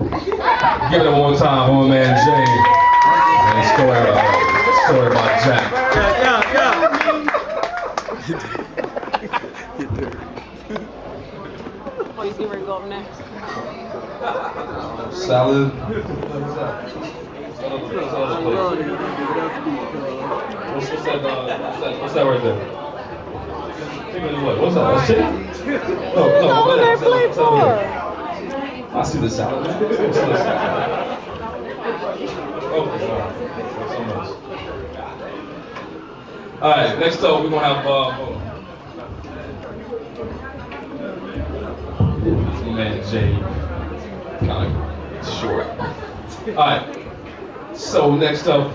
Give it one time for my man Jay. And story about Jack. Yeah. Oh, you see where you go up next? Salad. What's that right there? What's that? That's chicken? No, What they play for? I see the salad. Okay, all right, next up we're gonna have man Jay, kind of short. All right, so next up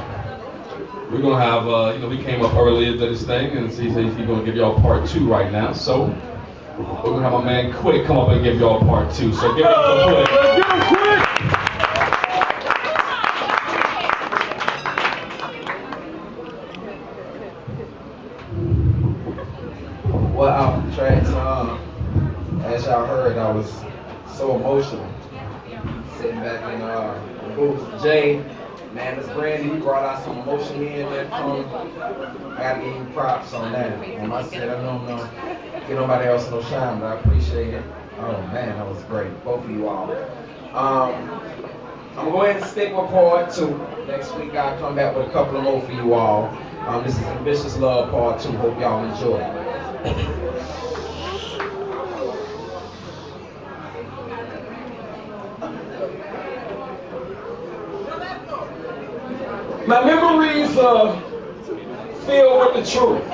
we're gonna have we came up earlier to this thing, and he's gonna give y'all part 2 right now. So we're gonna have my man Quick come up and give y'all part 2. So give it up for Quick. Let's get him, Quick! Well, out the tracks, as y'all heard, I was so emotional. Sitting back in the booth, Jay, man, Miss Brandy, you brought out some emotion in there. I gotta give you props on that. When I said I don't know, get nobody else no shine, but I appreciate it. Oh man, that was great, both of you all. I'm gonna go ahead and stick with part 2. Next week I'll come back with a couple of more for you all. This is AmbitiousLuv part 2. Hope y'all enjoy it. My memories are filled with the truth.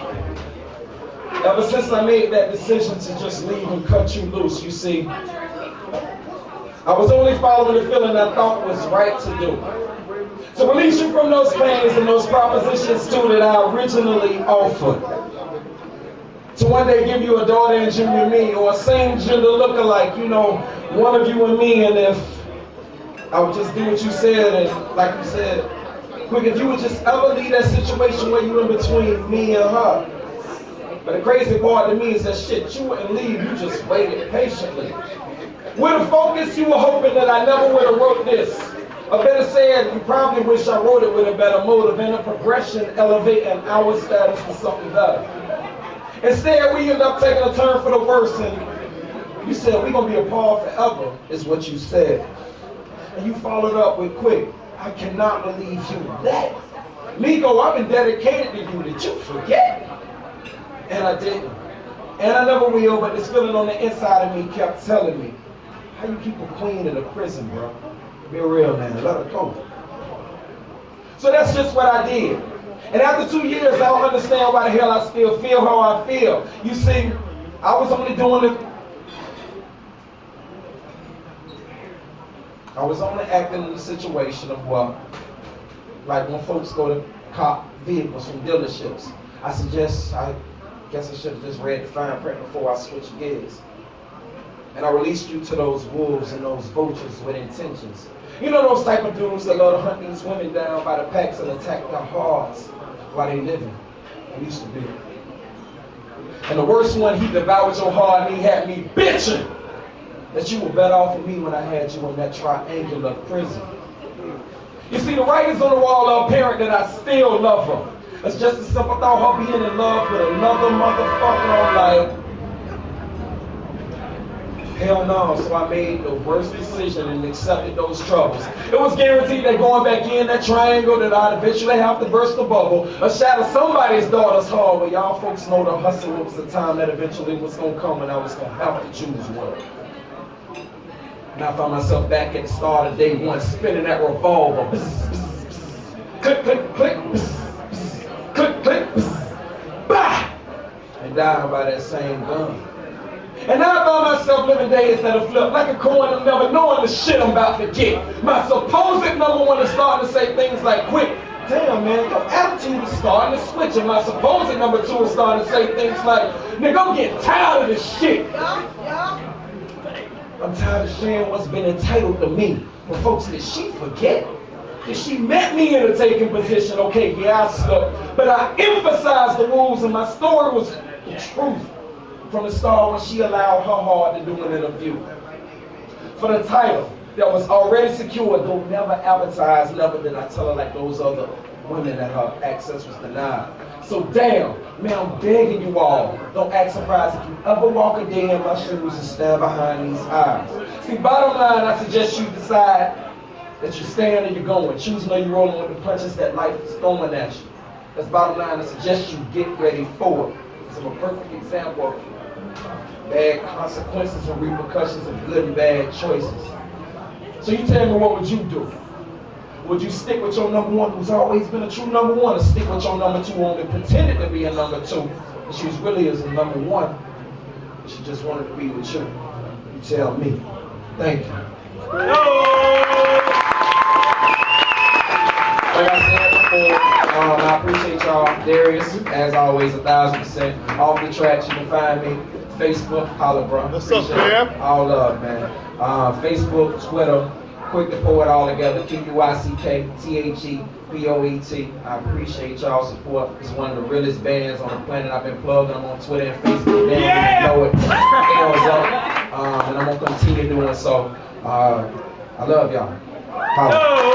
Ever since I made that decision to just leave and cut you loose, you see, I was only following the feeling I thought was right to do. To release you from those pains and those propositions too that I originally offered. To one day give you a daughter and junior me, or a same gender lookalike, one of you and me, and if I would just do what you said, and like you said, Quick, if you would just ever leave that situation where you in between me and her. But the crazy part to me is that shit, you wouldn't leave, you just waited patiently. With a focus, you were hoping that I never would have wrote this. Or better said, you probably wish I wrote it with a better motive and a progression elevating our status to something better. Instead, we end up taking a turn for the worse, and you said we're gonna be apart forever, is what you said. And you followed up with Quick, I cannot believe you that. Nico, I've been dedicated to you. Did you forget? And I didn't. And I never will, but this feeling on the inside of me kept telling me, how you keep a queen in a prison, bro? Be real, man. Let her go. So that's just what I did. And after 2 years, I don't understand why the hell I still feel how I feel. You see, I was only acting in the situation of what, like when folks go to cop vehicles from dealerships. I guess I should have just read the fine print before I switched gears. And I released you to those wolves and those vultures with intentions. You know those type of dudes that love to hunt these women down by the packs and attack their hearts while they living. I used to be. And the worst one, he devoured your heart and he had me bitching that you were better off with me when I had you in that triangular prison. You see, the writings on the wall are apparent that I still love her. It's just a simple thought, her being in love with another motherfucker. I'm like, hell no. So I made the worst decision and accepted those troubles. It was guaranteed that going back in that triangle that I'd eventually have to burst the bubble or shatter somebody's daughter's heart. But y'all folks know the hustle was the time that eventually was going to come and I was going to have to choose one. And I found myself back at the start of day one, spinning that revolver. Bzz, bzz, bzz. Click, click, click. Bzz, bzz. Click, click. Bzz. Bah! And dying by that same gun. And now I found myself living days that are flipped like a coin of never knowing the shit I'm about to get. My supposed number one is starting to say things like, Quick, damn man, your attitude is starting to switch. And my supposed number two is starting to say things like, nigga, I'm getting tired of this shit. I'm tired of sharing what's been entitled to me. But folks, did she forget? Did she met me in a taking position? Okay, yeah, I slipped. But I emphasized the rules and my story was the truth. From the start when she allowed her heart to do an interview. For the title, that was already secure, though never advertised, never did I tell her like those other women that her access was denied. So damn, man, I'm begging you all, don't act surprised if you ever walk a day in my shoes and stand behind these eyes. See, bottom line, I suggest you decide that you're staying or you're going, choosing or you're rolling with the punches that life is throwing at you. That's bottom line, I suggest you get ready for it. Because I'm a perfect example of bad consequences and repercussions of good and bad choices. So you tell me, what would you do? Would you stick with your number one, who's always been a true number one, or stick with your number two, who only pretended to be a number two, but she was really as a number one, but she just wanted to be with you? You tell me. Thank you. Like I said before, I appreciate y'all. Darius, as always, 1,000%. Off the tracks, you can find me. Facebook, holla, bro. What's up, man? All love, man. Facebook, Twitter, QuickThePoet, all together. QuickThePoet. I appreciate y'all support. It's one of the realest bands on the planet. I've been plugging them on Twitter and Facebook. Now you know it. Hands up. And I'm gonna continue doing so. I love y'all. Holla.